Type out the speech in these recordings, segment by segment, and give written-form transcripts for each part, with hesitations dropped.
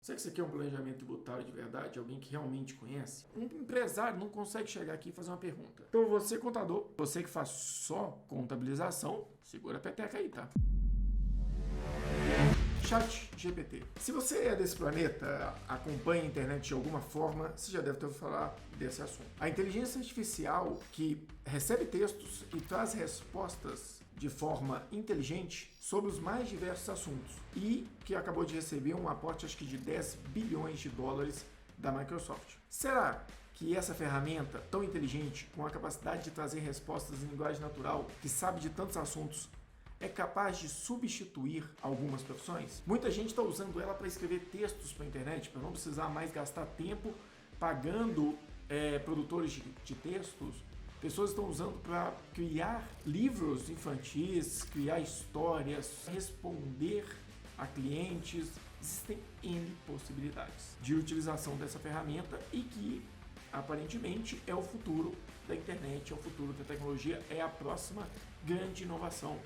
Será que isso aqui é um planejamento tributário de verdade? Alguém que realmente conhece? Um empresário não consegue chegar aqui e fazer uma pergunta. Então você, contador, você que faz só contabilização, segura a peteca aí, tá? ChatGPT. Se você é desse planeta, acompanha a internet de alguma forma, você já deve ter ouvido falar desse assunto. A inteligência artificial que recebe textos e traz respostas de forma inteligente sobre os mais diversos assuntos e que acabou de receber um aporte, acho que de 10 bilhões de dólares da Microsoft. Será que essa ferramenta tão inteligente, com a capacidade de trazer respostas em linguagem natural, que sabe de tantos assuntos, é capaz de substituir algumas profissões? Muita gente está usando ela para escrever textos para a internet, para não precisar mais gastar tempo pagando produtores de textos. Pessoas estão usando para criar livros infantis, criar histórias, responder a clientes. Existem N possibilidades de utilização dessa ferramenta e que aparentemente é o futuro da internet, é o futuro da tecnologia, é a próxima grande inovação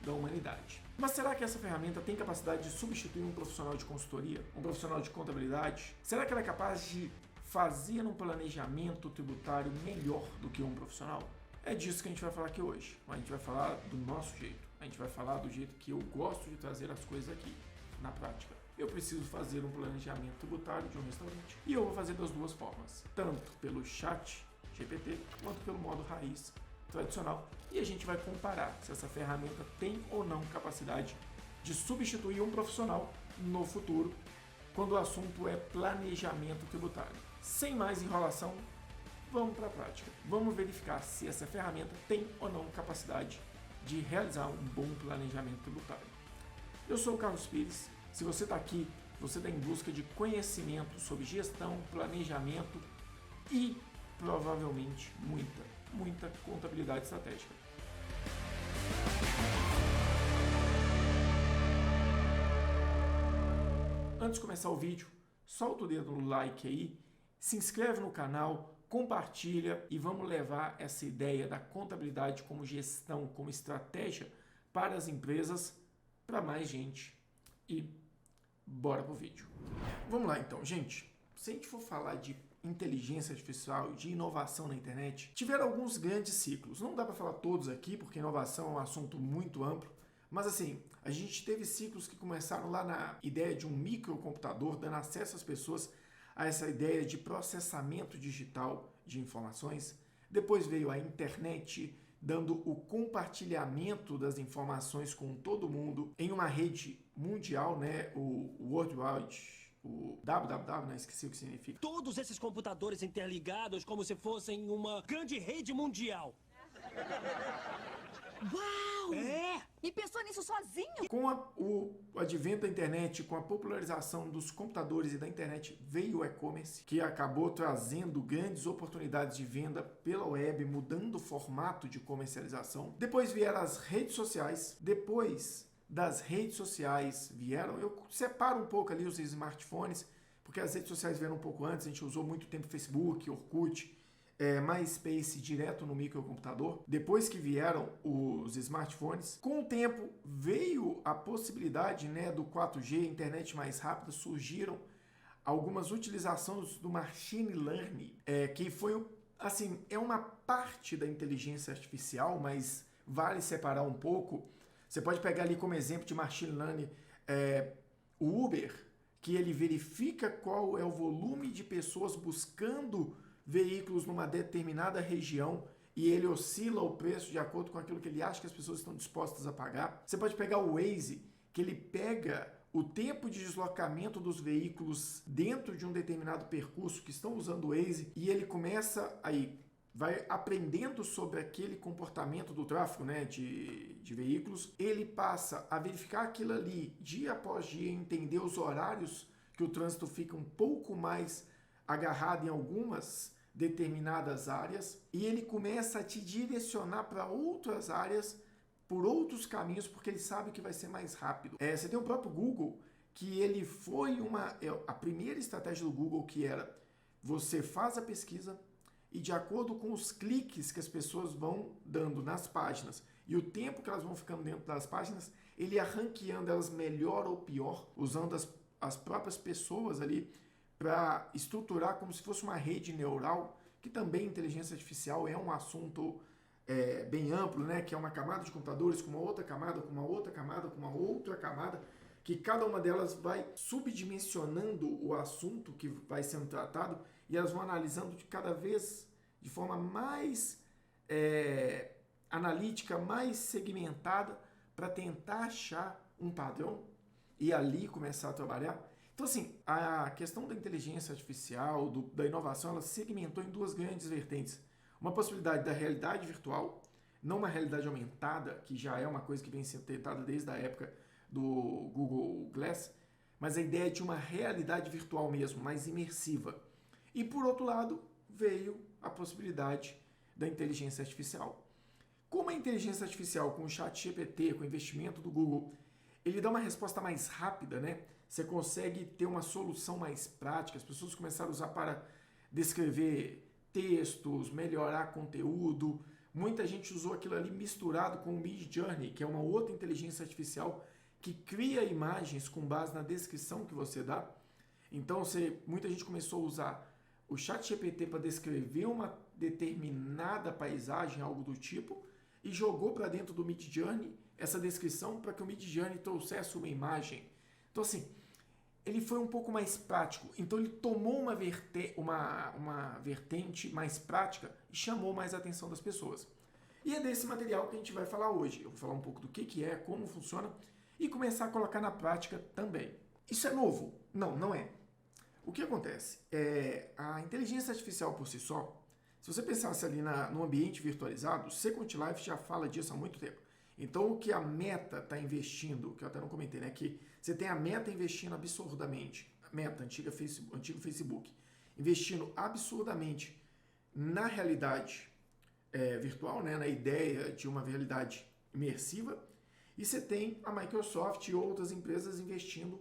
da humanidade. Mas será que essa ferramenta tem capacidade de substituir um profissional de consultoria, um profissional de contabilidade? Será que ela é capaz de fazer um planejamento tributário melhor do que um profissional? É disso que a gente vai falar aqui hoje. A gente vai falar do nosso jeito. A gente vai falar do jeito que eu gosto de trazer as coisas aqui, na prática. Eu preciso fazer um planejamento tributário de um restaurante e eu vou fazer das duas formas, tanto pelo ChatGPT quanto pelo modo raiz tradicional, e a gente vai comparar se essa ferramenta tem ou não capacidade de substituir um profissional no futuro, quando o assunto é planejamento tributário. Sem mais enrolação, vamos para a prática. Vamos verificar se essa ferramenta tem ou não capacidade de realizar um bom planejamento tributário. Eu sou o Carlos Pires. Se você está aqui, você está em busca de conhecimento sobre gestão, planejamento e provavelmente muita contabilidade estratégica. Antes de começar o vídeo, solta o dedo no like aí, se inscreve no canal, compartilha e vamos levar essa ideia da contabilidade como gestão, como estratégia para as empresas, para mais gente. E bora pro vídeo. Vamos lá então, gente. Se a gente for falar de inteligência artificial, de inovação na internet, tiveram alguns grandes ciclos. Não dá para falar todos aqui, porque inovação é um assunto muito amplo, mas assim, a gente teve ciclos que começaram lá na ideia de um microcomputador, dando acesso às pessoas a essa ideia de processamento digital de informações. Depois veio a internet, dando o compartilhamento das informações com todo mundo em uma rede mundial, né? O World Wide, o www, né? Esqueci o que significa. Todos esses computadores interligados como se fossem uma grande rede mundial. Uau! É! E pensou nisso sozinho? Com o advento da internet, com a popularização dos computadores e da internet, veio o e-commerce, que acabou trazendo grandes oportunidades de venda pela web, mudando o formato de comercialização. Depois vieram as redes sociais. Depois das redes sociais vieram, eu separo um pouco ali os smartphones, porque as redes sociais vieram um pouco antes, a gente usou muito tempo Facebook, Orkut, MySpace direto no microcomputador. Depois que vieram os smartphones, com o tempo veio a possibilidade, né, do 4G, internet mais rápida, surgiram algumas utilizações do machine learning, que foi, assim, é uma parte da inteligência artificial, mas vale separar um pouco. Você pode pegar ali como exemplo de machine learning o Uber, que ele verifica qual é o volume de pessoas buscando veículos numa determinada região e ele oscila o preço de acordo com aquilo que ele acha que as pessoas estão dispostas a pagar. Você pode pegar o Waze, que ele pega o tempo de deslocamento dos veículos dentro de um determinado percurso que estão usando o Waze e ele começa aí, vai aprendendo sobre aquele comportamento do tráfego, né, de veículos. Ele passa a verificar aquilo ali dia após dia, entender os horários que o trânsito fica um pouco mais agarrado em algumas determinadas áreas e ele começa a te direcionar para outras áreas por outros caminhos, porque ele sabe que vai ser mais rápido. Você tem o próprio Google, que ele foi a primeira estratégia do Google, que era você faz a pesquisa e de acordo com os cliques que as pessoas vão dando nas páginas e o tempo que elas vão ficando dentro das páginas, ele ia ranqueando elas melhor ou pior, usando as as próprias pessoas ali para estruturar como se fosse uma rede neural, que também inteligência artificial é um assunto bem amplo, né? Que é uma camada de computadores com uma outra camada, com uma outra camada, com uma outra camada, que cada uma delas vai subdimensionando o assunto que vai sendo tratado e elas vão analisando de cada vez de forma mais analítica, mais segmentada, para tentar achar um padrão e ali começar a trabalhar. Então, assim, a questão da inteligência artificial, da inovação, ela segmentou em duas grandes vertentes. Uma possibilidade da realidade virtual, não uma realidade aumentada, que já é uma coisa que vem sendo tentada desde a época do Google Glass, mas a ideia de uma realidade virtual mesmo, mais imersiva. E, por outro lado, veio a possibilidade da inteligência artificial. Como a inteligência artificial, com o ChatGPT, com o investimento do Google, ele dá uma resposta mais rápida, né? Você consegue ter uma solução mais prática, as pessoas começaram a usar para descrever textos, melhorar conteúdo. Muita gente usou aquilo ali misturado com o Midjourney, que é uma outra inteligência artificial que cria imagens com base na descrição que você dá. Então, muita gente começou a usar o ChatGPT para descrever uma determinada paisagem, algo do tipo, e jogou para dentro do Midjourney essa descrição para que o Midjourney trouxesse uma imagem. Então, assim, ele foi um pouco mais prático. Então, ele tomou uma vertente mais prática e chamou mais a atenção das pessoas. E é desse material que a gente vai falar hoje. Eu vou falar um pouco do que é, como funciona e começar a colocar na prática também. Isso é novo? Não, não é. O que acontece? A inteligência artificial por si só, se você pensasse ali no ambiente virtualizado, o Second Life já fala disso há muito tempo. Então, o que a Meta está investindo, que eu até não comentei, né? Que você tem a Meta investindo absurdamente, a Meta, antigo Facebook, investindo absurdamente na realidade virtual, né? Na ideia de uma realidade imersiva, e você tem a Microsoft e outras empresas investindo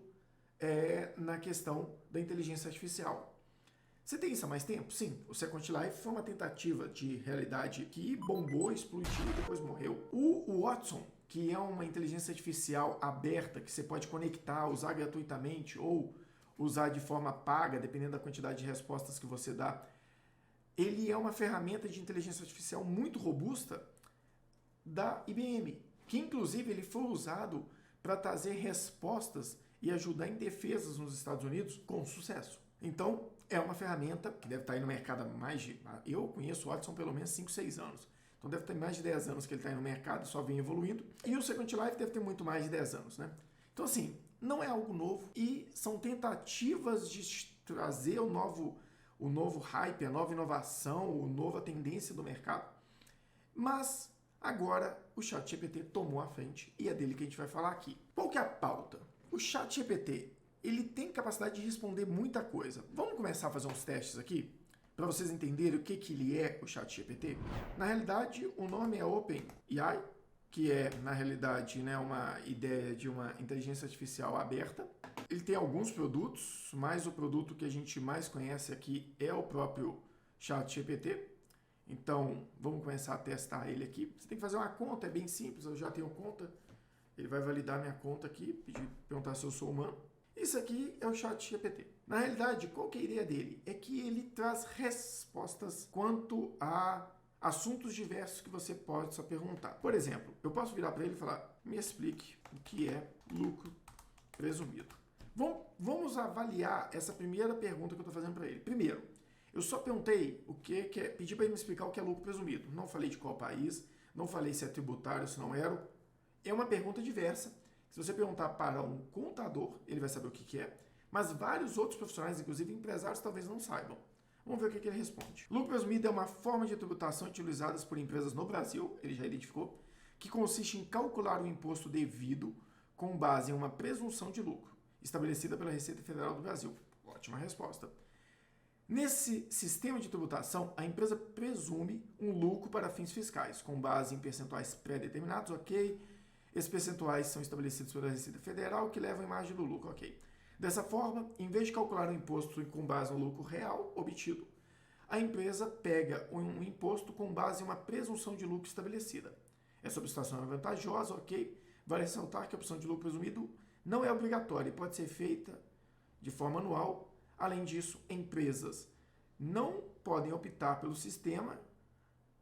na questão da inteligência artificial. Você tem isso há mais tempo? Sim. O Second Life foi uma tentativa de realidade que bombou, explodiu e depois morreu. O Watson, que é uma inteligência artificial aberta que você pode conectar, usar gratuitamente ou usar de forma paga, dependendo da quantidade de respostas que você dá, ele é uma ferramenta de inteligência artificial muito robusta da IBM, que inclusive ele foi usado para trazer respostas e ajudar em defesas nos Estados Unidos com sucesso. Então, é uma ferramenta que deve estar aí no mercado há mais de... Eu conheço o Watson há pelo menos 5, 6 anos. Então, deve ter mais de 10 anos que ele está aí no mercado, só vem evoluindo. E o Second Life deve ter muito mais de 10 anos, né? Então, assim, não é algo novo e são tentativas de trazer o novo hype, a nova inovação, a nova tendência do mercado. Mas, agora, o ChatGPT tomou a frente e é dele que a gente vai falar aqui. Qual que é a pauta? O ChatGPT, ele tem capacidade de responder muita coisa. Vamos começar a fazer uns testes aqui, para vocês entenderem o que ele é, o ChatGPT? Na realidade, o nome é OpenAI, que é, na realidade, né, uma ideia de uma inteligência artificial aberta. Ele tem alguns produtos, mas o produto que a gente mais conhece aqui é o próprio ChatGPT. Então, vamos começar a testar ele aqui. Você tem que fazer uma conta, é bem simples, eu já tenho conta. Ele vai validar minha conta aqui, perguntar se eu sou humano. Isso aqui é o ChatGPT. Na realidade, qual que é a ideia dele? É que ele traz respostas quanto a assuntos diversos que você pode só perguntar. Por exemplo, eu posso virar para ele e falar, me explique o que é lucro presumido. Vamos avaliar essa primeira pergunta que eu estou fazendo para ele. Primeiro, eu só perguntei pedi para ele me explicar o que é lucro presumido. Não falei de qual país, não falei se é tributário, se não era. É uma pergunta diversa. Se você perguntar para um contador, ele vai saber o que é, mas vários outros profissionais, inclusive empresários, talvez não saibam. Vamos ver o que ele responde. Lucro presumido é uma forma de tributação utilizada por empresas no Brasil, ele já identificou, que consiste em calcular o imposto devido com base em uma presunção de lucro, estabelecida pela Receita Federal do Brasil. Ótima resposta. Nesse sistema de tributação, a empresa presume um lucro para fins fiscais, com base em percentuais pré-determinados, ok? Esses percentuais são estabelecidos pela Receita Federal, que levam a imagem do lucro, ok? Dessa forma, em vez de calcular o imposto com base no lucro real obtido, a empresa pega um imposto com base em uma presunção de lucro estabelecida. Essa observação é vantajosa, ok? Vale ressaltar que a opção de lucro presumido não é obrigatória e pode ser feita de forma anual. Além disso, empresas não podem optar pelo sistema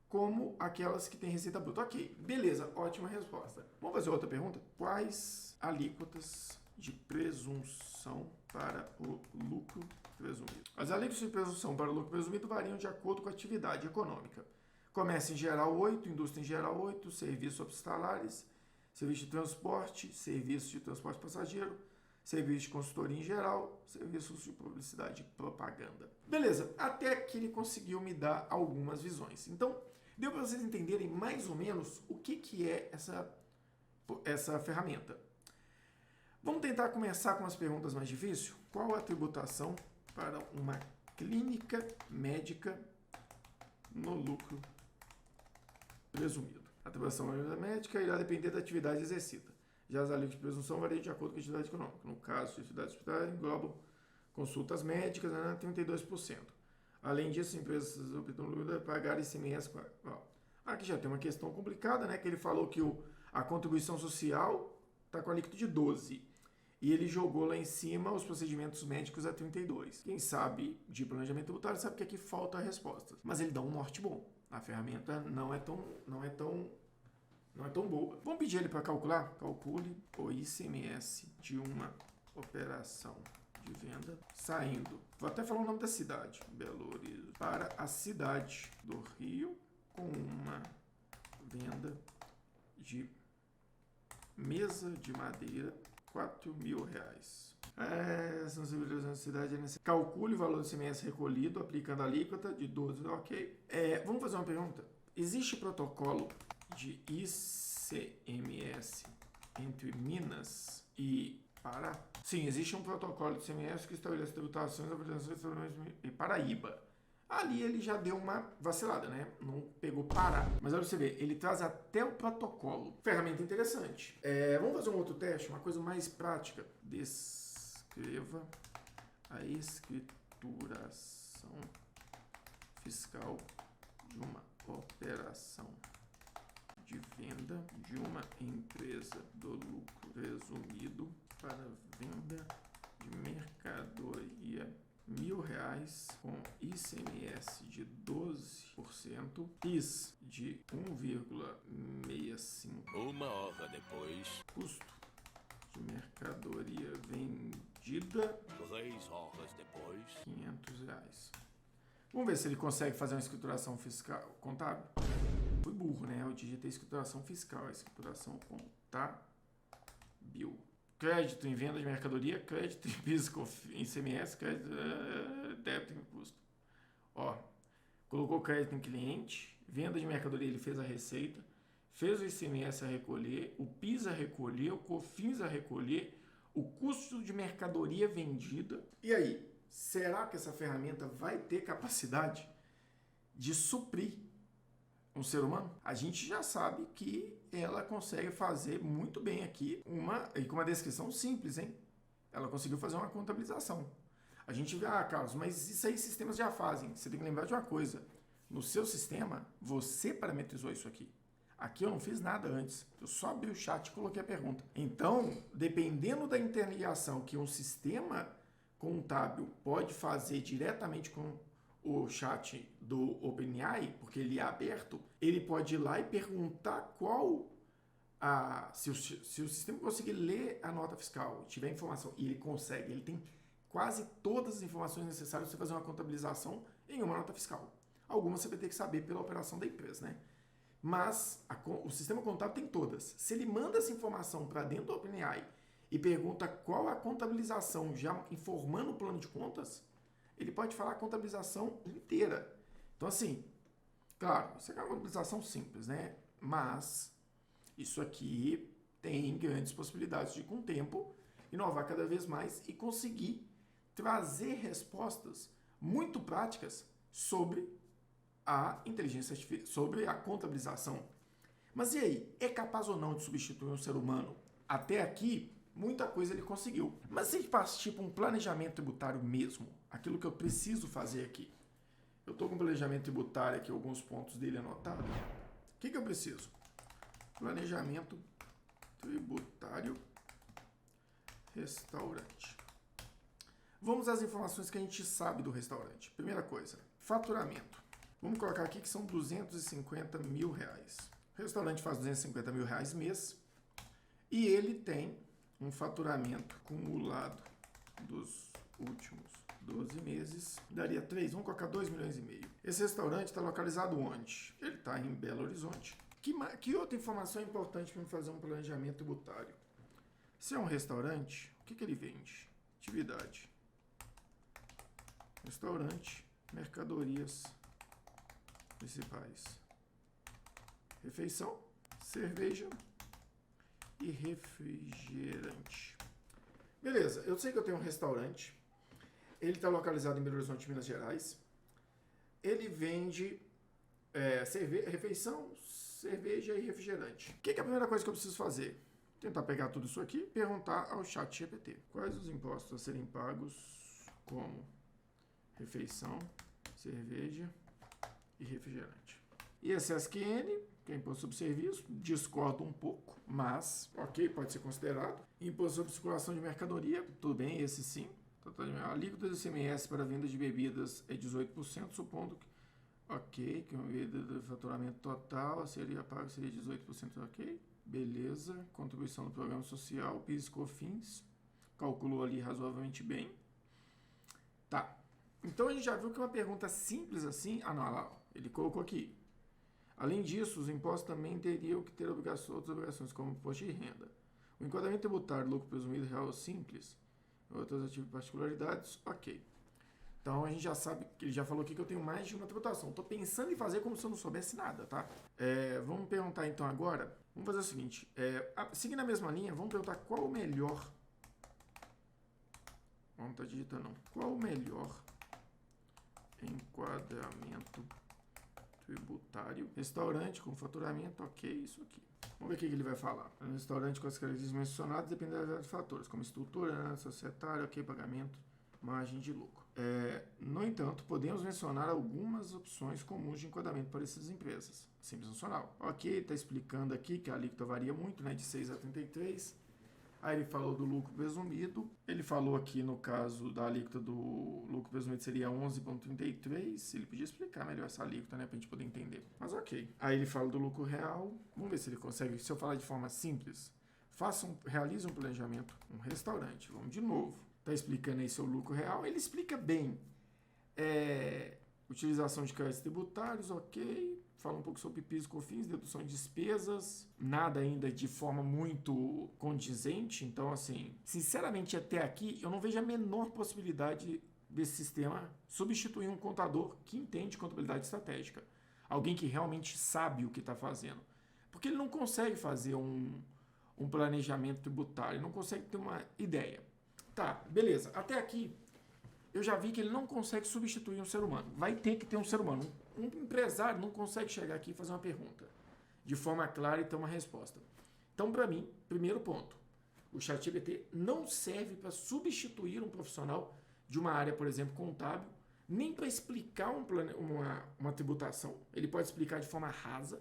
como aquelas que têm receita bruta. Ok, beleza, ótima resposta. Vamos fazer outra pergunta? Quais alíquotas de presunção para o lucro presumido? As alíquotas de presunção para o lucro presumido variam de acordo com a atividade econômica. Comércio em geral 8, indústria em geral 8, serviços hospitalares, serviço de transporte, serviços de transporte passageiro, serviço de consultoria em geral, serviços de publicidade e propaganda. Beleza, até que ele conseguiu me dar algumas visões. Então, deu para vocês entenderem mais ou menos o que é essa ferramenta. Vamos tentar começar com as perguntas mais difíceis? Qual a tributação para uma clínica médica no lucro presumido? A tributação médica irá depender da atividade exercida. Já as alíquotas de presunção variam de acordo com a atividade econômica. No caso de atividade hospitalar, englobam consultas médicas, 32%. Além disso, empresas optam por pagar ICMS. Aqui já tem uma questão complicada, né? Que ele falou que a contribuição social está com a alíquota de 12%. E ele jogou lá em cima os procedimentos médicos a 32%. Quem sabe de planejamento tributário sabe que aqui falta a resposta. Mas ele dá um norte bom. A ferramenta não é tão boa. Vamos pedir ele para calcular? Calcule o ICMS de uma operação de venda saindo. Vou até falar o nome da cidade. Belo Horizonte. Para a cidade do Rio com uma venda de mesa de madeira R$4.000. Calcule o valor do ICMS recolhido aplicando a alíquota de 12%. Ok. Vamos fazer uma pergunta. Existe protocolo de ICMS entre Minas e Pará? Sim, existe um protocolo de ICMS que estabelece tributações e Paraíba. Ali ele já deu uma vacilada, né? Não pegou Pará. Mas olha você ver, ele traz até o protocolo. Ferramenta interessante. Vamos fazer um outro teste, uma coisa mais prática. Descreva a escrituração fiscal de uma operação de venda de uma empresa do lucro presumido para venda de mercadoria R$1.000 com ICMS de 12%, PIS de 1,65. Uma hora depois. Custo de mercadoria vendida 3 horas depois. R$500. Vamos ver se ele consegue fazer uma escrituração fiscal contábil. Fui burro, né? Eu digitei escrituração fiscal, escrituração contábil. Crédito em venda de mercadoria, crédito em PIS em ICMS, crédito, débito em custo. Ó, colocou crédito em cliente, venda de mercadoria, ele fez a receita, fez o ICMS a recolher, o PIS a recolher, o COFINS a recolher, o custo de mercadoria vendida. E aí, será que essa ferramenta vai ter capacidade de suprir um ser humano? A gente já sabe que ela consegue fazer muito bem aqui com uma descrição simples, hein? Ela conseguiu fazer uma contabilização. A gente vê, Carlos, mas isso aí sistemas já fazem. Você tem que lembrar de uma coisa. No seu sistema, você parametrizou isso aqui. Aqui eu não fiz nada antes. Eu só abri o chat e coloquei a pergunta. Então, dependendo da interligação que um sistema contábil pode fazer diretamente com o chat do OpenAI, porque ele é aberto, ele pode ir lá e perguntar se o sistema conseguir ler a nota fiscal, tiver informação, e ele consegue, ele tem quase todas as informações necessárias para você fazer uma contabilização em uma nota fiscal. Algumas você vai ter que saber pela operação da empresa, né? Mas o sistema contábil tem todas. Se ele manda essa informação para dentro do OpenAI e pergunta qual a contabilização, já informando o plano de contas, ele pode falar a contabilização inteira. Então, assim, claro, isso é uma contabilização simples, né? Mas isso aqui tem grandes possibilidades de, com o tempo, inovar cada vez mais e conseguir trazer respostas muito práticas sobre a inteligência artificial, sobre a contabilização. Mas e aí, é capaz ou não de substituir um ser humano? Até aqui, muita coisa ele conseguiu. Mas se a gente partir para um planejamento tributário mesmo, aquilo que eu preciso fazer aqui. Eu estou com o planejamento tributário aqui, alguns pontos dele anotados. O que eu preciso? Planejamento tributário restaurante. Vamos às informações que a gente sabe do restaurante. Primeira coisa, faturamento. Vamos colocar aqui que são 250 mil reais. O restaurante faz 250 mil reais mês e ele tem um faturamento acumulado dos últimos 12 meses, daria 3, vamos colocar 2 milhões e meio. Esse restaurante está localizado onde? Ele está em Belo Horizonte. Que outra informação é importante para fazer um planejamento tributário? Se é um restaurante, o que ele vende? Atividade. Restaurante, mercadorias principais. Refeição, cerveja e refrigerante. Beleza, eu sei que eu tenho um restaurante. Ele está localizado em Belo Horizonte, Minas Gerais. Ele vende refeição, cerveja e refrigerante. O que é a primeira coisa que eu preciso fazer? Tentar pegar tudo isso aqui e perguntar ao ChatGPT. Quais os impostos a serem pagos como refeição, cerveja e refrigerante? ISSQN, que é Imposto sobre Serviço, discordo um pouco, mas, ok, pode ser considerado. Imposto sobre Circulação de Mercadoria, tudo bem, esse sim. A alíquota do ICMS para venda de bebidas é 18%, supondo que, ok, que uma medida do faturamento total seria pago, seria 18%, ok. Beleza, contribuição do programa social, PIS e COFINS, calculou ali razoavelmente bem. Tá, então a gente já viu que uma pergunta simples assim, não, lá, ele colocou aqui. Além disso, os impostos também teriam que ter outras obrigações, como imposto de renda. O enquadramento tributário, lucro presumido real ou simples, outras particularidades, ok. Então a gente já sabe, que ele já falou aqui que eu tenho mais de uma tributação. Estou pensando em fazer como se eu não soubesse nada, tá? Vamos perguntar então agora, vamos fazer o seguinte, seguindo a mesma linha, vamos perguntar qual o melhor, vamos estar digitando, qual o melhor enquadramento tributário, restaurante com faturamento, ok, isso aqui. Vamos ver o que ele vai falar. Um restaurante com as características mencionadas depende de vários fatores, como estrutura, societária, ok, pagamento, margem de lucro. No entanto, podemos mencionar algumas opções comuns de enquadramento para essas empresas. Simples nacional. Ok, está explicando aqui que a alíquota varia muito, né, de 6 a 33. Aí ele falou do lucro presumido. Ele falou aqui, no caso da alíquota do lucro presumido, seria 11,33. Ele podia explicar melhor essa alíquota, né, pra gente poder entender. Mas ok. Aí ele fala do lucro real. Vamos ver se ele consegue. Se eu falar de forma simples, realize um planejamento, um restaurante. Vamos de novo. Tá explicando aí seu lucro real. Ele explica bem. Utilização de créditos tributários, ok. Fala um pouco sobre PIS e COFINS, dedução de despesas, nada ainda de forma muito condizente. Então, assim, sinceramente, até aqui, eu não vejo a menor possibilidade desse sistema substituir um contador que entende contabilidade estratégica. Alguém que realmente sabe o que está fazendo. Porque ele não consegue fazer um planejamento tributário, não consegue ter uma ideia. Tá, beleza. Até aqui, eu já vi que ele não consegue substituir um ser humano. Vai ter que ter um ser humano. Um empresário não consegue chegar aqui e fazer uma pergunta de forma clara e ter uma resposta. Então, para mim, primeiro ponto, o ChatGPT não serve para substituir um profissional de uma área, por exemplo, contábil, nem para explicar uma tributação. Ele pode explicar de forma rasa,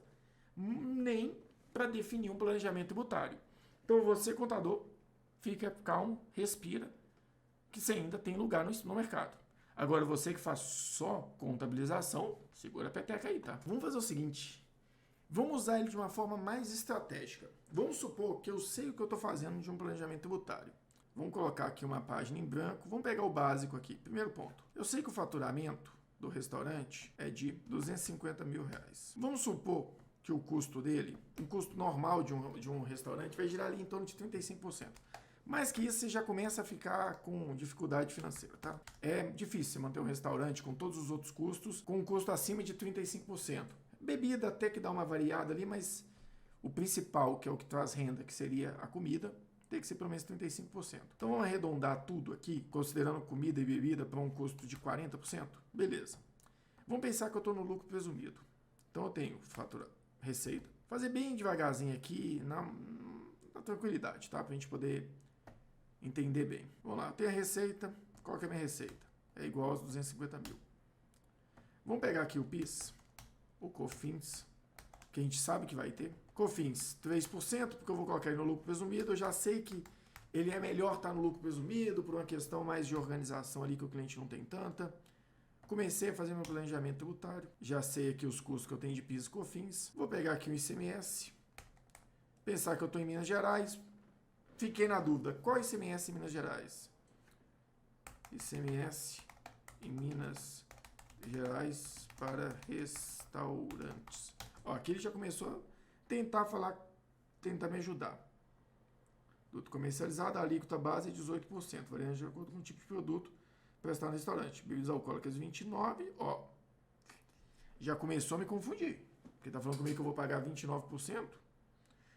nem para definir um planejamento tributário. Então, você, contador, fica calmo, respira, que você ainda tem lugar no mercado. Agora, você que faz só contabilização, segura a peteca aí, tá? Vamos fazer o seguinte, vamos usar ele de uma forma mais estratégica. Vamos supor que eu sei o que eu estou fazendo de um planejamento tributário. Vamos colocar aqui uma página em branco, vamos pegar o básico aqui. Primeiro ponto, eu sei que o faturamento do restaurante é de 250 mil reais. Vamos supor que o custo dele, um custo normal de um restaurante, vai girar ali em torno de 35%. Mais que isso, você já começa a ficar com dificuldade financeira, tá? É difícil manter um restaurante com todos os outros custos, com um custo acima de 35%. Bebida até que dá uma variada ali, mas o principal, que é o que traz renda, que seria a comida, tem que ser pelo menos 35%. Então vamos arredondar tudo aqui, considerando comida e bebida para um custo de 40%? Beleza. Vamos pensar que eu estou no lucro presumido. Então eu tenho receita. Fazer bem devagarzinho aqui, na tranquilidade, tá? Pra gente poder entender bem. Vamos lá, eu tenho a receita. Qual que é a minha receita? É igual aos 250 mil. Vamos pegar aqui o PIS, o COFINS, que a gente sabe que vai ter. COFINS, 3%, porque eu vou colocar aí no lucro presumido. Eu já sei que Ele é melhor estar no lucro presumido por uma questão mais de organização ali que o cliente não tem tanta. Comecei a fazer meu planejamento tributário. Já sei aqui os custos que eu tenho de PIS e COFINS. Vou pegar aqui o ICMS. Pensar que eu estou em Minas Gerais. Fiquei na dúvida. Qual ICMS em Minas Gerais? ICMS em Minas Gerais para restaurantes. Ó, aqui ele já começou a tentar me ajudar. Produto comercializado, a alíquota base é 18%, variando de acordo com o tipo de produto prestado no restaurante. Bebidas alcoólicas 29%, ó. Já começou a me confundir. Porque tá falando comigo que eu vou pagar 29%.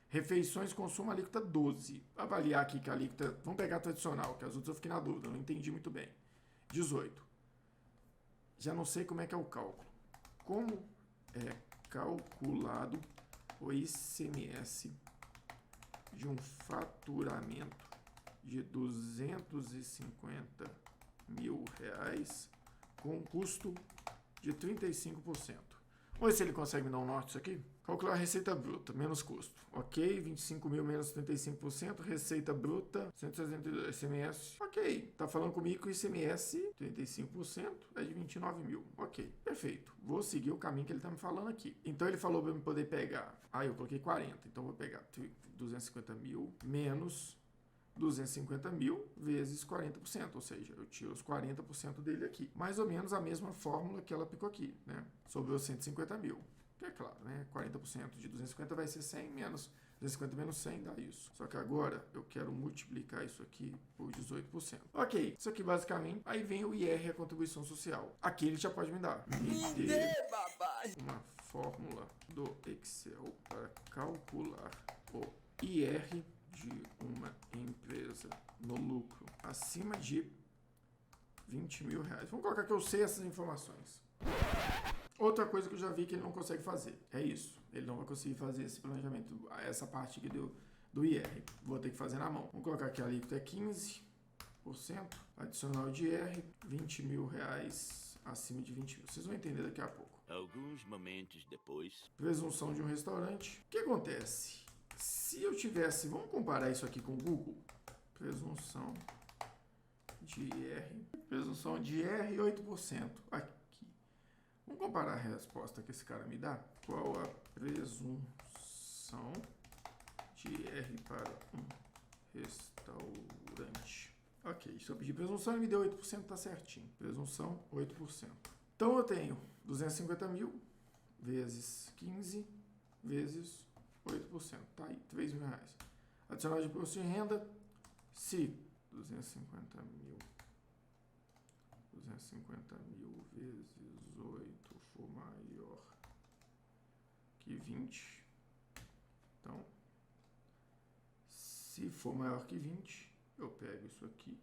Refeições, consumo, alíquota 12%. Avaliar aqui que a alíquota... Vamos pegar a tradicional, que as outras eu fiquei na dúvida, não entendi muito bem. 18%. Já não sei como é que é o cálculo. Como é calculado o ICMS de um faturamento de R$250 mil com custo de 35%. Vamos ver se ele consegue me dar um norte isso aqui. Calcular a receita bruta, menos custo. Ok, 25 mil menos 35%, receita bruta, 162, ICMS. Ok, tá falando comigo que o ICMS, 35%, é de 29 mil. Ok, perfeito. Vou seguir o caminho que ele tá me falando aqui. Então ele falou para eu poder pegar. Eu coloquei 40, então vou pegar 250 mil menos 250 mil vezes 40%, ou seja, eu tiro os 40% dele aqui. Mais ou menos a mesma fórmula que ela aplicou aqui, né? Sobrou 150 mil. Que é claro, né? 40% de 250 vai ser 100 menos 250 menos 100 dá isso. Só que agora eu quero multiplicar isso aqui por 18%. Ok, isso aqui basicamente, aí vem o IR, a contribuição social. Aqui ele já pode me dar. Me dê uma fórmula do Excel para calcular o IR de uma empresa no lucro acima de 20 mil reais. Vamos colocar que eu sei essas informações. Outra coisa que eu já vi que ele não consegue fazer é isso. Ele não vai conseguir fazer esse planejamento, essa parte aqui do IR. Vou ter que fazer na mão. Vamos colocar aqui a alíquota é 15%, adicional de IR, 20 mil reais acima de 20 mil. Vocês vão entender daqui a pouco. Alguns momentos depois. Presunção de um restaurante. O que acontece? Se eu tivesse, vamos comparar isso aqui com o Google. Presunção de IR. Presunção de IR 8%. Aqui. Vamos comparar a resposta que esse cara me dá. Qual a presunção de IR para um restaurante? Ok, se eu pedir presunção, ele me deu 8%, tá certinho. Presunção, 8%. Então eu tenho 250 mil vezes 15 vezes 8%. Tá aí, 3 mil reais. Adicional de imposto de renda, se 250 mil vezes 8 for maior que 20. Então, se for maior que 20, eu pego isso aqui,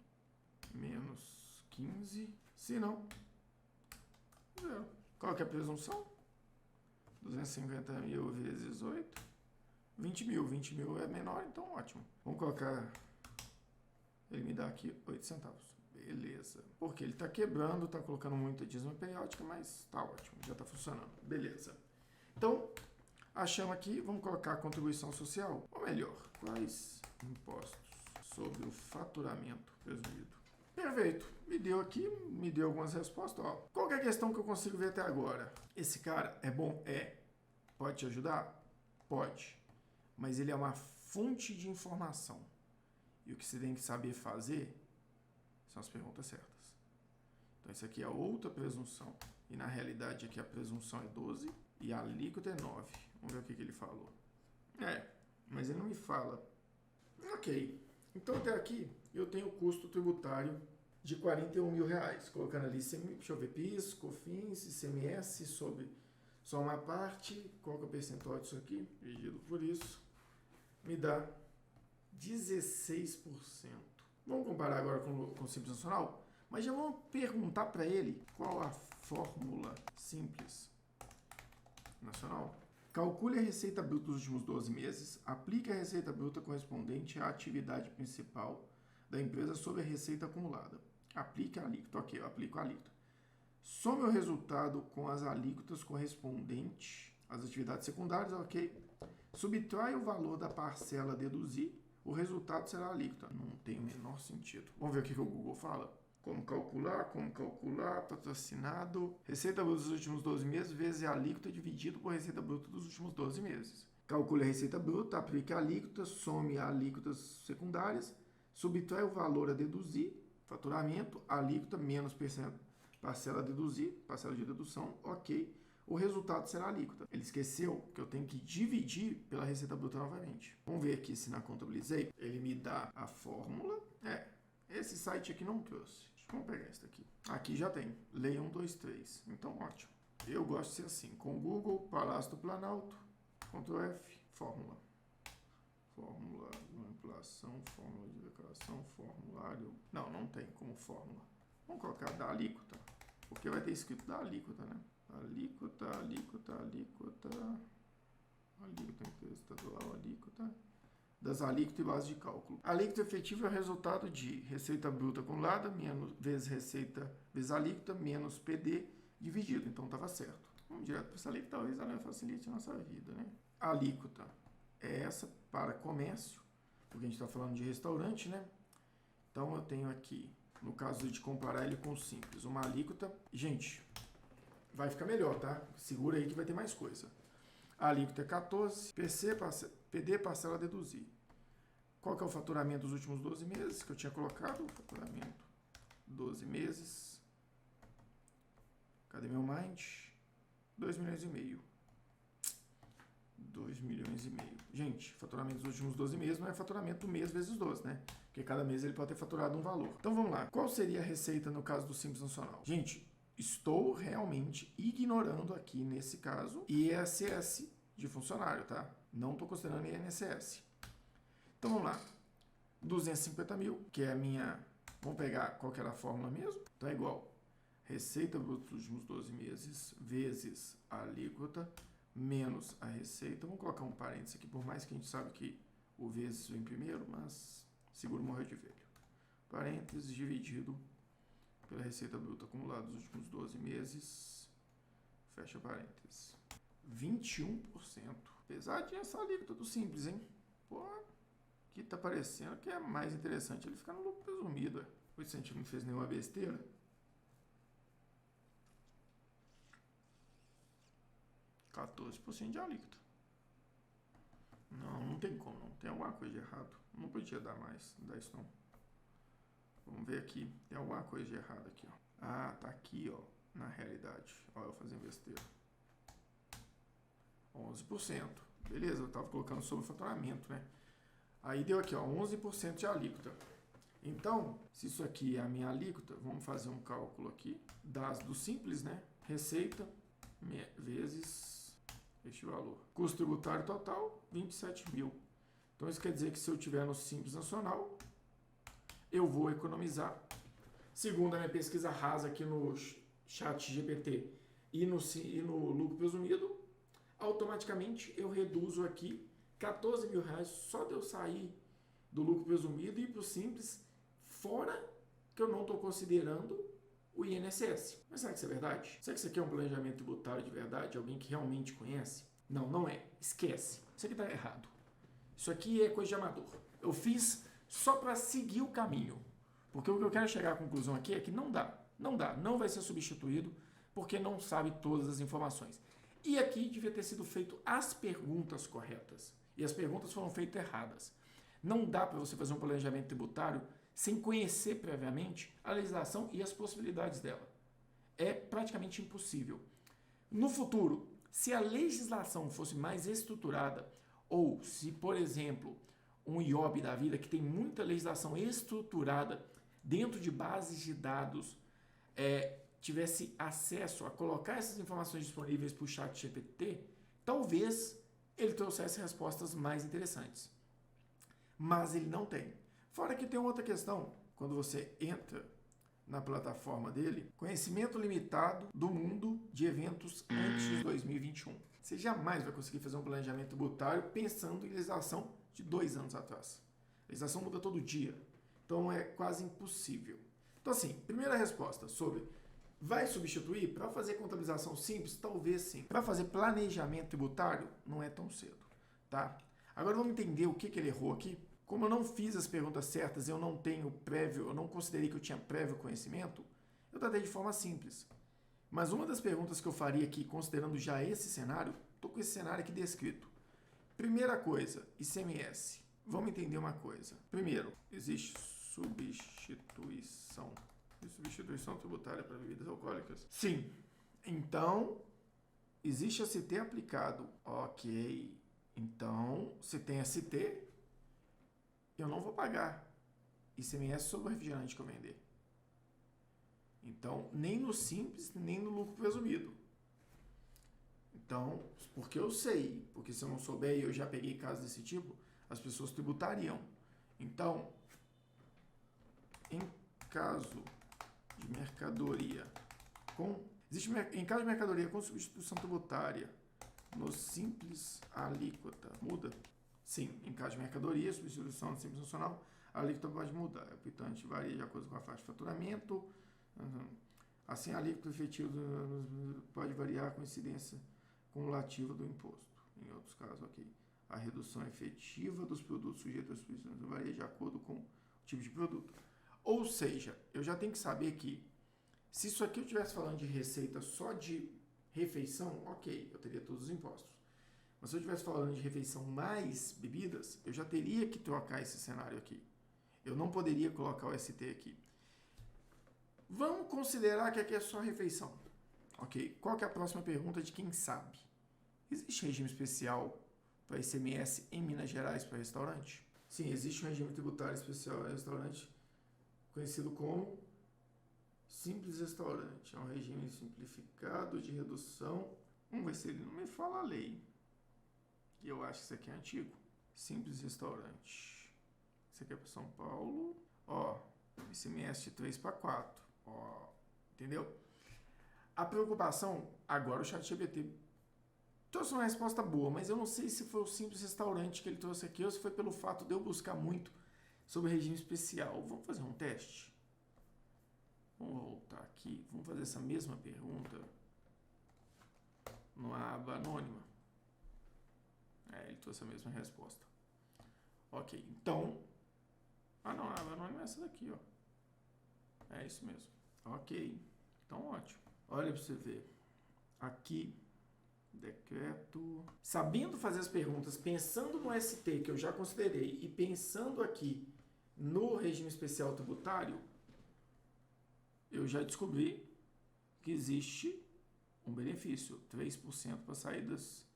menos 15. Se não, zero. Qual que é a presunção? 250 mil vezes 8. 20 mil. 20 mil é menor, então ótimo. Vamos colocar... Ele me dá aqui 8 centavos. Beleza. Porque ele está quebrando, está colocando muita dízima periódica, mas está ótimo, já está funcionando. Beleza. Então, achamos aqui, vamos colocar a contribuição social. Ou melhor, quais impostos sobre o faturamento presumido? Perfeito. Me deu algumas respostas. Ó, qual que é a questão que eu consigo ver até agora? Esse cara é bom? É. Pode te ajudar? Pode. Mas ele é uma fonte de informação. E o que você tem que saber fazer são as perguntas certas. Então, isso aqui é outra presunção. E, na realidade, aqui a presunção é 12 e a alíquota é 9. Vamos ver o que ele falou. Mas ele não me fala. Ok. Então, até aqui, eu tenho o custo tributário de 41 mil reais. Colocando ali, deixa eu ver, PIS, COFINS, ICMS sobre só uma parte. Qual que é o percentual disso aqui? Dividido por isso. Me dá 16%. Vamos comparar agora com o Simples Nacional? Mas já vamos perguntar para ele qual a fórmula Simples Nacional. Calcule a receita bruta dos últimos 12 meses, aplique a receita bruta correspondente à atividade principal da empresa sobre a receita acumulada. Aplique a alíquota. Ok, eu aplico a alíquota. Some o resultado com as alíquotas correspondentes às atividades secundárias. Ok. Subtrai o valor da parcela a deduzir. o resultado será a alíquota. Não tem o menor sentido. Vamos ver o que o Google fala. Como calcular, patrocinado. Receita bruta dos últimos 12 meses vezes a alíquota dividido por receita bruta dos últimos 12 meses. Calcule a receita bruta, aplique a alíquota, some as alíquotas secundárias, subtrai o valor a deduzir, faturamento, alíquota menos parcela a deduzir, parcela de dedução, ok. O resultado será a alíquota. Ele esqueceu que eu tenho que dividir pela receita bruta novamente. Vamos ver aqui se na Contabilizei ele me dá a fórmula. Esse site aqui não trouxe. Vamos pegar esse daqui. Aqui já tem. Lei 1, 2, 3. Então, ótimo. Eu gosto de ser assim. Com o Google, Palácio do Planalto, Ctrl F, fórmula. Fórmula de manipulação, fórmula de declaração, formulário. Não tem como fórmula. Vamos colocar da alíquota. Porque vai ter escrito da alíquota, né? Alíquota estadual, alíquota das alíquotas e base de cálculo. A alíquota efetiva é o resultado de receita bruta acumulada vezes receita vezes alíquota menos PD dividido. Então estava certo. Vamos direto para essa alíquota, talvez ela facilite a nossa vida, né? A alíquota é essa para comércio, porque a gente está falando de restaurante, né? Então eu tenho aqui, no caso de comparar ele com o simples, uma alíquota. Gente, vai ficar melhor, tá? Segura aí que vai ter mais coisa. A alíquota é 14, PD parcela a deduzir. Qual que é o faturamento dos últimos 12 meses que eu tinha colocado? Faturamento 12 meses. Cadê meu mind? 2 milhões e meio. 2 milhões e meio. Gente, faturamento dos últimos 12 meses não é faturamento do mês vezes 12, né? Porque cada mês ele pode ter faturado um valor. Então vamos lá. Qual seria a receita no caso do Simples Nacional? Gente, estou realmente ignorando aqui, nesse caso, ISS de funcionário, tá? Não estou considerando INSS. Então vamos lá. 250 mil, que é a minha... Vamos pegar qual que era a fórmula mesmo? Então é igual. Receita bruta dos últimos 12 meses vezes a alíquota menos a receita. Vamos colocar um parênteses aqui, por mais que a gente sabe que o vezes vem primeiro, mas seguro morreu de velho. Parênteses dividido pela receita bruta acumulada dos últimos 12 meses, fecha parênteses. 21%. Pesadinha essa alíquota do Simples, hein? Pô, aqui tá parecendo que é mais interessante ele ficar no lucro presumido. O incentivo não fez nenhuma besteira. %14 de alíquota. Não tem como, não. Tem alguma coisa de errado. Não podia dar mais, não dá isso não. Vamos ver aqui, tem alguma coisa de errado aqui, ó. Ah, tá aqui, ó, na realidade. Ó, eu fazendo besteira. 11%. Beleza, eu tava colocando sobre o faturamento, né? Aí deu aqui, ó, 11% de alíquota. Então, se isso aqui é a minha alíquota, vamos fazer um cálculo aqui do Simples, né? Receita vezes este valor. Custo tributário total, 27 mil. Então, isso quer dizer que se eu tiver no Simples Nacional, eu vou economizar. Segundo a minha pesquisa rasa aqui no chat GPT e no lucro presumido, automaticamente eu reduzo aqui 14 mil reais só de eu sair do lucro presumido e ir para o Simples, fora que eu não estou considerando o INSS. Mas será que isso é verdade? Será que isso aqui é um planejamento tributário de verdade? Alguém que realmente conhece? Não, não é. Esquece. Isso aqui está errado. Isso aqui é coisa de amador. Eu fiz só para seguir o caminho. Porque o que eu quero chegar à conclusão aqui é que não dá. Não vai ser substituído porque não sabe todas as informações. E aqui devia ter sido feito as perguntas corretas. E as perguntas foram feitas erradas. Não dá para você fazer um planejamento tributário sem conhecer previamente a legislação e as possibilidades dela. É praticamente impossível. No futuro, se a legislação fosse mais estruturada, ou se, por exemplo, um IOB da vida, que tem muita legislação estruturada dentro de bases de dados, tivesse acesso a colocar essas informações disponíveis para o chat GPT, talvez ele trouxesse respostas mais interessantes. Mas ele não tem. Fora que tem outra questão, quando você entra na plataforma dele, conhecimento limitado do mundo de eventos antes de 2021. Você jamais vai conseguir fazer um planejamento tributário pensando em legislação de 2 anos atrás. A legislação muda todo dia, então é quase impossível. Então assim, primeira resposta sobre vai substituir? Para fazer contabilização simples, talvez sim. Para fazer planejamento tributário, não é tão cedo, tá? Agora vamos entender o que ele errou aqui. Como eu não fiz as perguntas certas, eu não considerei que eu tinha prévio conhecimento, eu tratei de forma simples. Mas uma das perguntas que eu faria aqui, considerando já esse cenário, estou com esse cenário aqui descrito. Primeira coisa, ICMS. Vamos entender uma coisa. Primeiro, existe substituição tributária para bebidas alcoólicas? Sim. Então, existe ST aplicado. Ok. Então, se tem ST, eu não vou pagar ICMS sobre o refrigerante que eu vender. Então, nem no simples, nem no lucro presumido. Então, porque eu sei, porque se eu não souber e eu já peguei casos desse tipo, as pessoas tributariam. Então, em caso de mercadoria em caso de mercadoria com substituição tributária, no simples, a alíquota muda? Sim, em caso de mercadoria, substituição no simples nacional, a alíquota pode mudar. O aplicante varia de acordo com a faixa de faturamento. Assim, a alíquota efetiva pode variar com incidência cumulativa do imposto. Em outros casos, ok. A redução efetiva dos produtos sujeitos às substituições varia de acordo com o tipo de produto. Ou seja, eu já tenho que saber que, se isso aqui eu estivesse falando de receita só de refeição, ok, eu teria todos os impostos. Mas se eu estivesse falando de refeição mais bebidas, eu já teria que trocar esse cenário aqui. Eu não poderia colocar o ST aqui. Vamos considerar que aqui é só refeição. Ok, qual que é a próxima pergunta de quem sabe? Existe regime especial para ICMS em Minas Gerais para restaurante? Sim, existe um regime tributário especial para restaurante, conhecido como Simples Restaurante. É um regime simplificado de redução. Vamos ver se ele não me fala a lei. E eu acho que isso aqui é antigo. Simples Restaurante. Isso aqui é para São Paulo. Ó, ICMS de 3 para 4. Ó, entendeu? A preocupação, agora o ChatGPT trouxe uma resposta boa, mas eu não sei se foi o Simples Restaurante que ele trouxe aqui ou se foi pelo fato de eu buscar muito sobre regime especial. Vamos fazer um teste? Vamos voltar aqui, vamos fazer essa mesma pergunta numa aba anônima. Ele trouxe a mesma resposta. Ok, então... Ah, não, a aba anônima é essa daqui, ó. É isso mesmo. Ok, então ótimo. Olha para você ver. Aqui, decreto... Sabendo fazer as perguntas, pensando no ST, que eu já considerei, e pensando aqui no regime especial tributário, eu já descobri que existe um benefício, 3% para saídas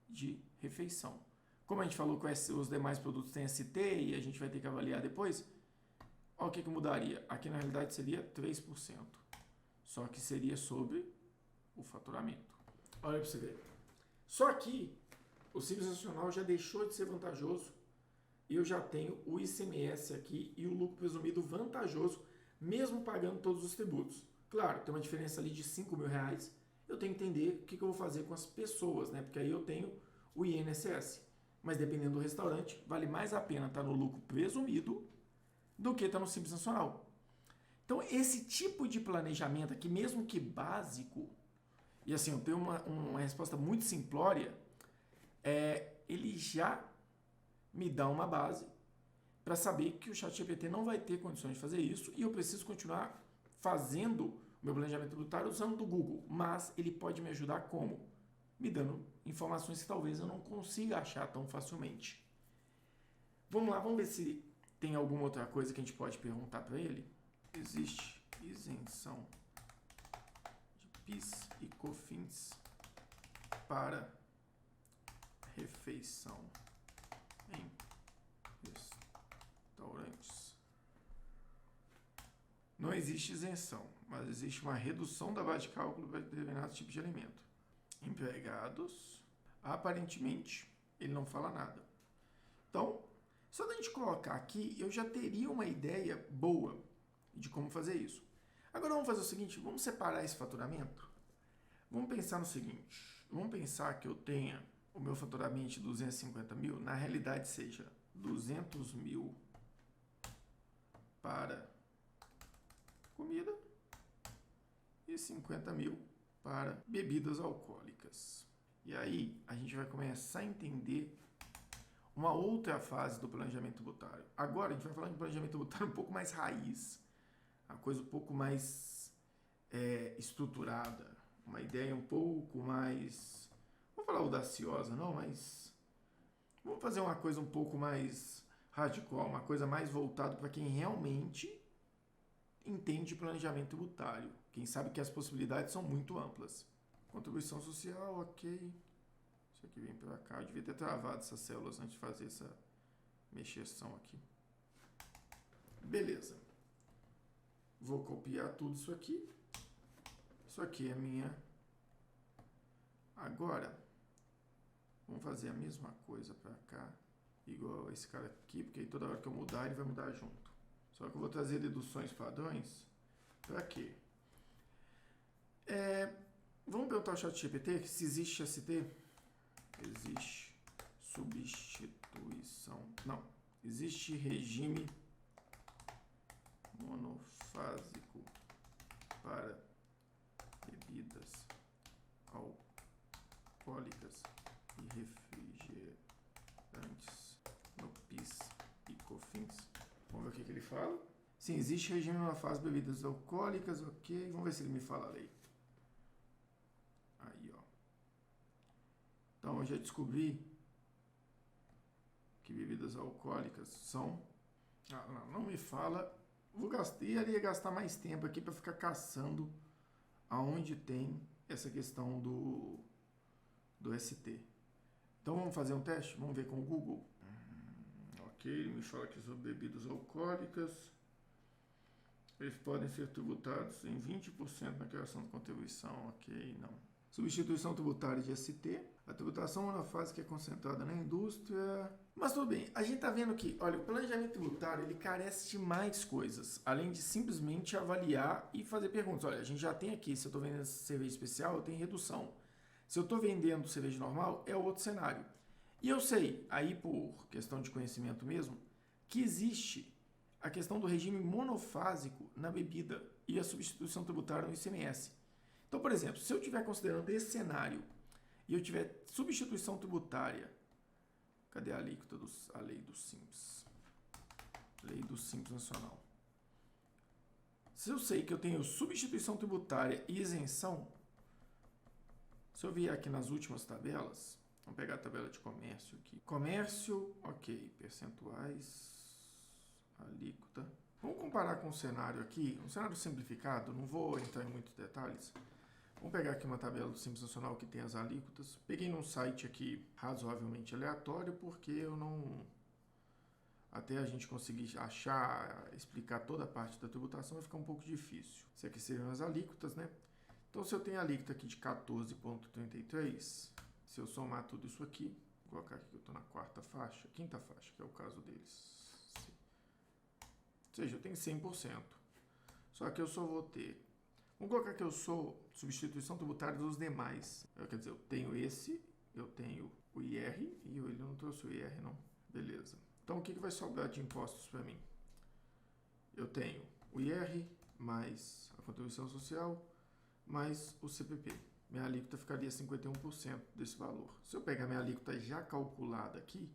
de refeição. Como a gente falou que os demais produtos têm ST e a gente vai ter que avaliar depois, olha o que mudaria. Aqui na realidade seria 3%, só que seria sobre o faturamento. Olha para você ver. Só que o Simples Nacional já deixou de ser vantajoso e eu já tenho o ICMS aqui e o lucro presumido vantajoso, mesmo pagando todos os tributos. Claro, tem uma diferença ali de R$5.000. Eu tenho que entender o que eu vou fazer com as pessoas, né? Porque aí eu tenho o INSS. Mas dependendo do restaurante, vale mais a pena estar no lucro presumido do que estar no Simples Nacional. Então, esse tipo de planejamento aqui, mesmo que básico, e assim, eu tenho uma resposta muito simplória, ele já me dá uma base para saber que o ChatGPT não vai ter condições de fazer isso e eu preciso continuar fazendo o meu planejamento tributário usando do Google. Mas ele pode me ajudar como? Me dando informações que talvez eu não consiga achar tão facilmente. Vamos lá, vamos ver se tem alguma outra coisa que a gente pode perguntar para ele. Existe isenção de PIS e COFINS para refeição em restaurantes? Não existe isenção, mas existe uma redução da base de cálculo para determinados tipos de alimento. Empregados, aparentemente, ele não fala nada. Então, só da gente colocar aqui, eu já teria uma ideia boa de como fazer isso. Agora vamos fazer o seguinte, vamos separar esse faturamento? Vamos pensar no seguinte, vamos pensar que eu tenha o meu faturamento de 250 mil, na realidade seja 200 mil para comida e 50 mil para bebidas alcoólicas. E aí a gente vai começar a entender uma outra fase do planejamento tributário. Agora a gente vai falar de planejamento tributário um pouco mais raiz, uma coisa um pouco mais estruturada, uma ideia um pouco mais, vou falar audaciosa, não, mas vamos fazer uma coisa um pouco mais radical, uma coisa mais voltada para quem realmente entende planejamento tributário, quem sabe que as possibilidades são muito amplas. Contribuição social, ok. Isso aqui vem para cá. Eu devia ter travado essas células antes de fazer essa mexeção aqui. Beleza. Vou copiar tudo isso aqui. Isso aqui é minha. Agora, vamos fazer a mesma coisa para cá, igual esse cara aqui, porque aí toda hora que eu mudar, ele vai mudar junto. Só que eu vou trazer deduções padrões. Para quê? Vamos perguntar ao ChatGPT se existe ST. Existe substituição. Não. Existe regime monofásico para bebidas alcoólicas e refrigerantes no PIS e COFINS. Vamos ver o que ele fala. Sim, existe regime monofásico para bebidas alcoólicas, ok. Vamos ver se ele me fala a lei. Aí, ó. Então, eu já descobri que bebidas alcoólicas são... não me fala. Ia gastar mais tempo aqui para ficar caçando aonde tem essa questão do ST. Então, vamos fazer um teste? Vamos ver com o Google. Ok, ele me fala aqui sobre bebidas alcoólicas. Eles podem ser tributados em 20% na criação de contribuição. Ok, não. Substituição tributária de ST. A tributação monofásica é concentrada na indústria. Mas tudo bem, a gente está vendo que, olha, o planejamento tributário ele carece de mais coisas, além de simplesmente avaliar e fazer perguntas. Olha, a gente já tem aqui, se eu estou vendendo cerveja especial, eu tenho redução. Se eu estou vendendo cerveja normal, é outro cenário. E eu sei, aí por questão de conhecimento mesmo, que existe a questão do regime monofásico na bebida e a substituição tributária no ICMS. Então, por exemplo, se eu estiver considerando esse cenário e eu tiver substituição tributária, cadê a alíquota a lei do Simples? Lei do Simples Nacional. Se eu sei que eu tenho substituição tributária e isenção, se eu vier aqui nas últimas tabelas, vamos pegar a tabela de comércio aqui. Comércio, ok, percentuais, alíquota. Vamos comparar com um cenário aqui, um cenário simplificado, não vou entrar em muitos detalhes. Vamos pegar aqui uma tabela do Simples Nacional que tem as alíquotas. Peguei num site aqui razoavelmente aleatório, porque eu não... Até a gente conseguir achar, explicar toda a parte da tributação, vai ficar um pouco difícil. Isso aqui seriam as alíquotas, né? Então, se eu tenho a alíquota aqui de 14,33, se eu somar tudo isso aqui, vou colocar aqui que eu estou na quinta faixa, que é o caso deles. Ou seja, eu tenho 100%. Só que eu só vou ter... Vamos colocar que eu sou substituição tributária dos demais. Quer dizer, eu tenho esse, eu tenho o IR, e ele não trouxe o IR, não. Beleza. Então, o que vai sobrar de impostos para mim? Eu tenho o IR, mais a contribuição social, mais o CPP. Minha alíquota ficaria 51% desse valor. Se eu pegar minha alíquota já calculada aqui,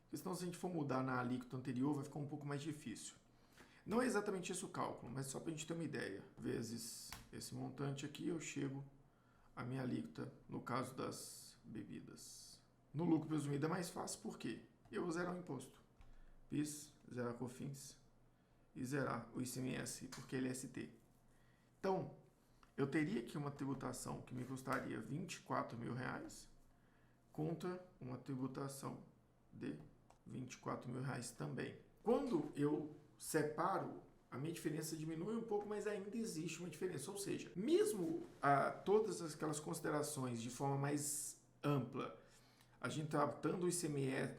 porque senão se a gente for mudar na alíquota anterior, vai ficar um pouco mais difícil. Não é exatamente esse o cálculo, mas só para a gente ter uma ideia. Vezes esse montante aqui, eu chego à minha alíquota no caso das bebidas. No lucro presumido é mais fácil, por quê? Eu vou zerar o imposto. PIS, zerar COFINS e zerar o ICMS, porque ele é ST. Então, eu teria aqui uma tributação que me custaria R$24 mil contra uma tributação de R$24 mil também. Quando eu separo, a minha diferença diminui um pouco, mas ainda existe uma diferença. Ou seja, mesmo todas aquelas considerações de forma mais ampla, a gente tratando o ICMS,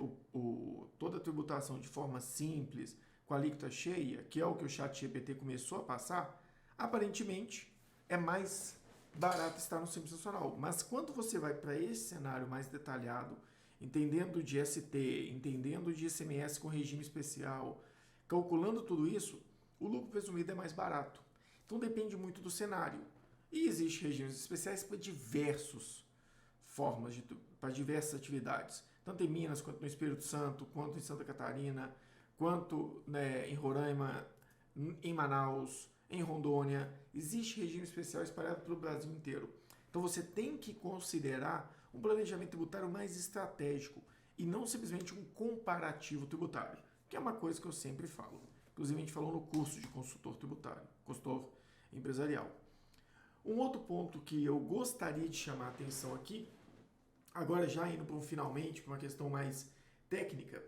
toda a tributação de forma simples, com a alíquota cheia, que é o que o ChatGPT começou a passar, aparentemente é mais barato estar no Simples Nacional. Mas quando você vai para esse cenário mais detalhado, entendendo de ST, entendendo de ICMS com regime especial, calculando tudo isso, o lucro presumido é mais barato. Então depende muito do cenário. E existem regimes especiais para diversas atividades. tanto em Minas, quanto no Espírito Santo, quanto em Santa Catarina, quanto, né, em Roraima, em Manaus, em Rondônia. Existe regime especial espalhado pelo Brasil inteiro. Então você tem que considerar um planejamento tributário mais estratégico e não simplesmente um comparativo tributário, que é uma coisa que eu sempre falo. Inclusive a gente falou no curso de consultor tributário, consultor empresarial. Um outro ponto que eu gostaria de chamar a atenção aqui, agora já indo para um finalmente, para uma questão mais técnica,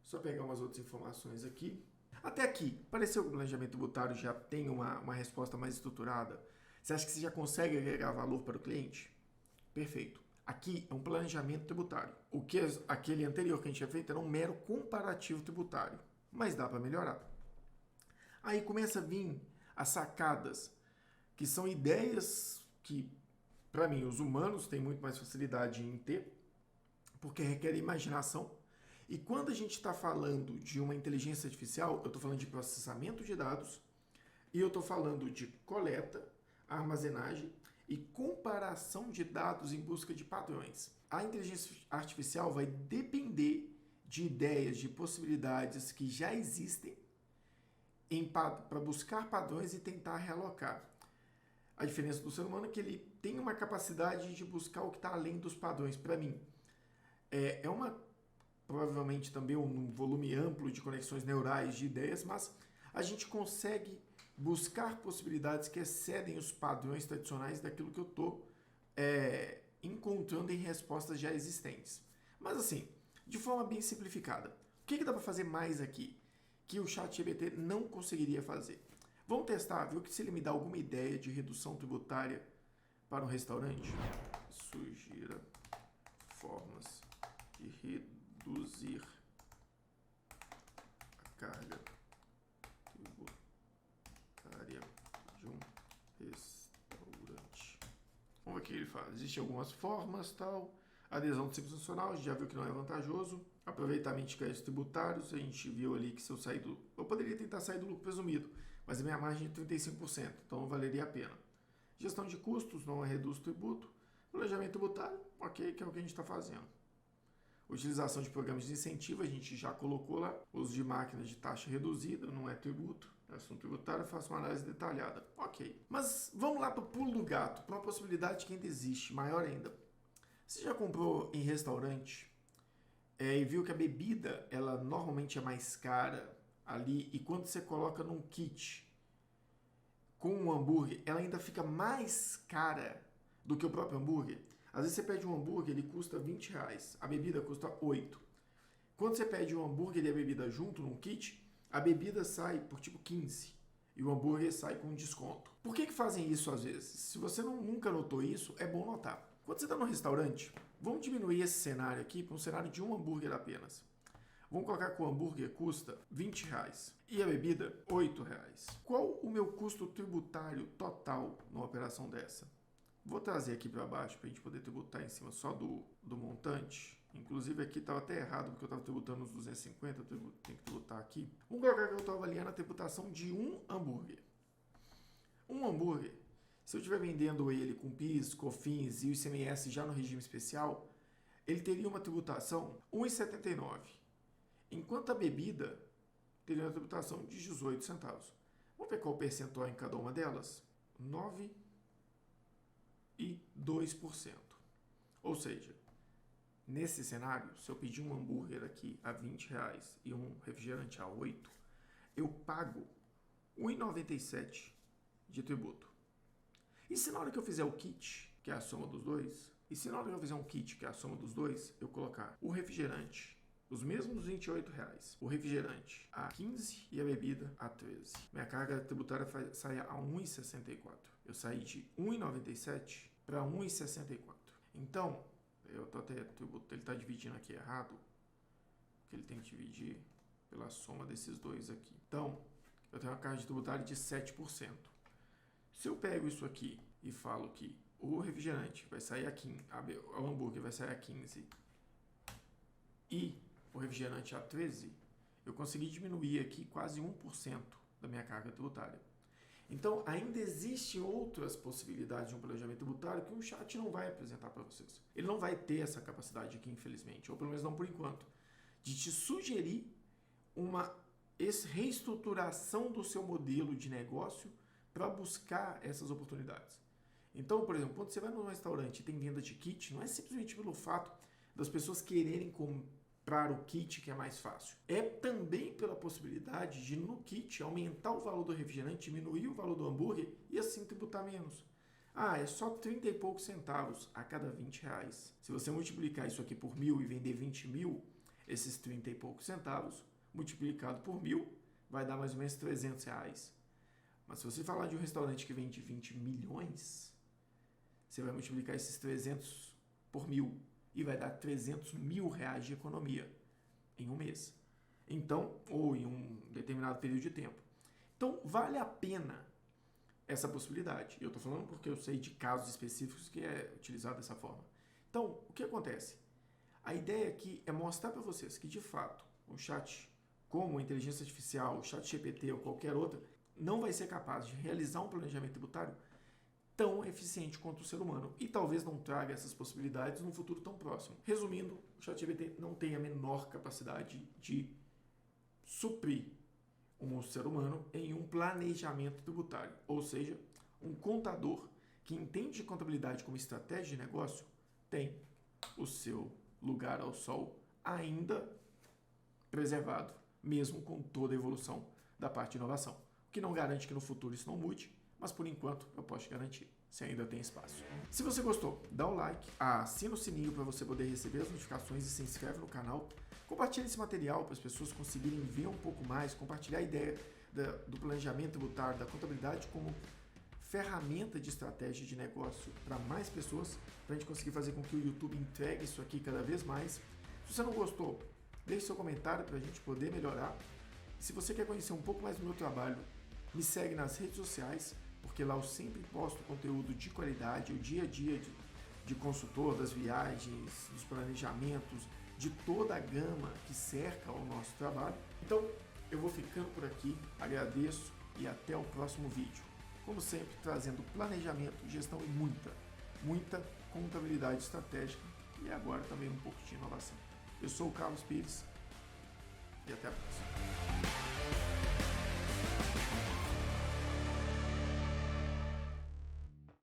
só pegar umas outras informações aqui. Até aqui, pareceu que o planejamento tributário já tem uma resposta mais estruturada? Você acha que você já consegue agregar valor para o cliente? Perfeito. Aqui é um planejamento tributário. O que aquele anterior que a gente tinha feito era um mero comparativo tributário, mas dá para melhorar. Aí começa a vir as sacadas, que são ideias que, para mim, os humanos têm muito mais facilidade em ter, porque requer imaginação. E quando a gente está falando de uma inteligência artificial, eu estou falando de processamento de dados e eu estou falando de coleta, armazenagem e comparação de dados em busca de padrões. A inteligência artificial vai depender de ideias, de possibilidades que já existem para buscar padrões e tentar realocar. A diferença do ser humano é que ele tem uma capacidade de buscar o que está além dos padrões. Para mim, provavelmente também um volume amplo de conexões neurais de ideias, mas a gente consegue buscar possibilidades que excedem os padrões tradicionais daquilo que eu estou encontrando em respostas já existentes. Mas assim, de forma bem simplificada, o que dá para fazer mais aqui que o ChatGPT não conseguiria fazer? Vamos testar, viu, que se ele me dá alguma ideia de redução tributária para um restaurante, sugira formas de reduzir a carga tributária de um restaurante. Vamos ver o que ele faz. Existem algumas formas, tal. Adesão do Simples Nacional, a gente já viu que não é vantajoso. Aproveitamento de créditos tributários, a gente viu ali que se eu sair do... Eu poderia tentar sair do lucro presumido, mas a minha margem é 35%, então não valeria a pena. Gestão de custos, não reduz o tributo. Planejamento tributário, ok, que é o que a gente está fazendo. Utilização de programas de incentivo, a gente já colocou lá. Uso de máquinas de taxa reduzida, não é tributo. É assunto tributário, eu faço uma análise detalhada. Ok. Mas vamos lá para o pulo do gato, para uma possibilidade que ainda existe, maior ainda. Você já comprou em restaurante e viu que a bebida, ela normalmente é mais cara ali, e quando você coloca num kit com um hambúrguer, ela ainda fica mais cara do que o próprio hambúrguer? Às vezes você pede um hambúrguer, ele custa R$20, a bebida custa R$8. Quando você pede um hambúrguer e a bebida junto num kit, a bebida sai por tipo 15 e o hambúrguer sai com desconto. Por que fazem isso às vezes? Se você nunca notou isso, é bom notar. Quando você está no restaurante, vamos diminuir esse cenário aqui para um cenário de um hambúrguer apenas. Vamos colocar que o hambúrguer custa R$20 e a bebida R$8. Qual o meu custo tributário total numa operação dessa? Vou trazer aqui para baixo para a gente poder tributar em cima só do montante. Inclusive aqui estava até errado porque eu estava tributando os 250, eu tenho que tributar aqui. Vamos colocar que eu estou avaliando a tributação de um hambúrguer. Um hambúrguer, se eu estiver vendendo ele com PIS, COFINS e o ICMS já no regime especial, ele teria uma tributação R$ 1,79. Enquanto a bebida teria uma tributação de 18 centavos. Vamos ver qual o percentual em cada uma delas? 9% e 2%. Ou seja, nesse cenário, se eu pedir um hambúrguer aqui a R$20 e um refrigerante a 8, eu pago R$1,97 de tributo. E se na hora que eu fizer o kit, que é a soma dos dois, eu colocar o refrigerante, os mesmos R$28, o refrigerante a 15 e a bebida a 13, minha carga tributária sai a 1,64. Eu saí de 1,97 para 1,64. Então, eu tô até tributo, ele está dividindo aqui errado, porque ele tem que dividir pela soma desses dois aqui. Então, eu tenho uma carga tributária de 7%. Se eu pego isso aqui e falo que o refrigerante vai sair a 15, o hambúrguer vai sair a 15 e o refrigerante a 13, eu consegui diminuir aqui quase 1% da minha carga tributária. Então, ainda existem outras possibilidades de um planejamento tributário que o chat não vai apresentar para vocês. Ele não vai ter essa capacidade aqui, infelizmente, ou pelo menos não por enquanto, de te sugerir uma reestruturação do seu modelo de negócio para buscar essas oportunidades. Então, por exemplo, quando você vai num restaurante e tem venda de kit, não é simplesmente pelo fato das pessoas quererem comprar o kit que é mais fácil. É também pela possibilidade de, no kit, aumentar o valor do refrigerante, diminuir o valor do hambúrguer e assim tributar menos. É só 30 e poucos centavos a cada 20 reais. Se você multiplicar isso aqui por 1.000 e vender 20 mil, esses 30 e poucos centavos, multiplicado por 1.000, vai dar mais ou menos 300 reais. Mas se você falar de um restaurante que vende 20 milhões, você vai multiplicar esses 300 por 1.000 e vai dar 300 mil reais de economia em um mês. Então, ou em um determinado período de tempo. Então, vale a pena essa possibilidade. Eu estou falando porque eu sei de casos específicos que é utilizado dessa forma. Então, o que acontece? A ideia aqui é mostrar para vocês que, de fato, o chat, como a inteligência artificial, o chat GPT ou qualquer outra, não vai ser capaz de realizar um planejamento tributário tão eficiente quanto o ser humano e talvez não traga essas possibilidades num futuro tão próximo. Resumindo, o ChatGPT não tem a menor capacidade de suprir um ser humano em um planejamento tributário, ou seja, um contador que entende de contabilidade como estratégia de negócio tem o seu lugar ao sol ainda preservado, mesmo com toda a evolução da parte de inovação, o que não garante que no futuro isso não mude, mas por enquanto eu posso te garantir, você ainda tem espaço. Se você gostou, dá o like, assina o sininho para você poder receber as notificações e se inscreve no canal. Compartilhe esse material para as pessoas conseguirem ver um pouco mais, compartilhar a ideia do planejamento tributário, da contabilidade como ferramenta de estratégia de negócio para mais pessoas, para a gente conseguir fazer com que o YouTube entregue isso aqui cada vez mais. Se você não gostou, deixe seu comentário para a gente poder melhorar. E se você quer conhecer um pouco mais do meu trabalho, me segue nas redes sociais, porque lá eu sempre posto conteúdo de qualidade, o dia a dia de consultor, das viagens, dos planejamentos, de toda a gama que cerca o nosso trabalho. Então, eu vou ficando por aqui, agradeço e até o próximo vídeo. Como sempre, trazendo planejamento, gestão e muita contabilidade estratégica e agora também um pouco de inovação. Eu sou o Carlos Pires e até a próxima.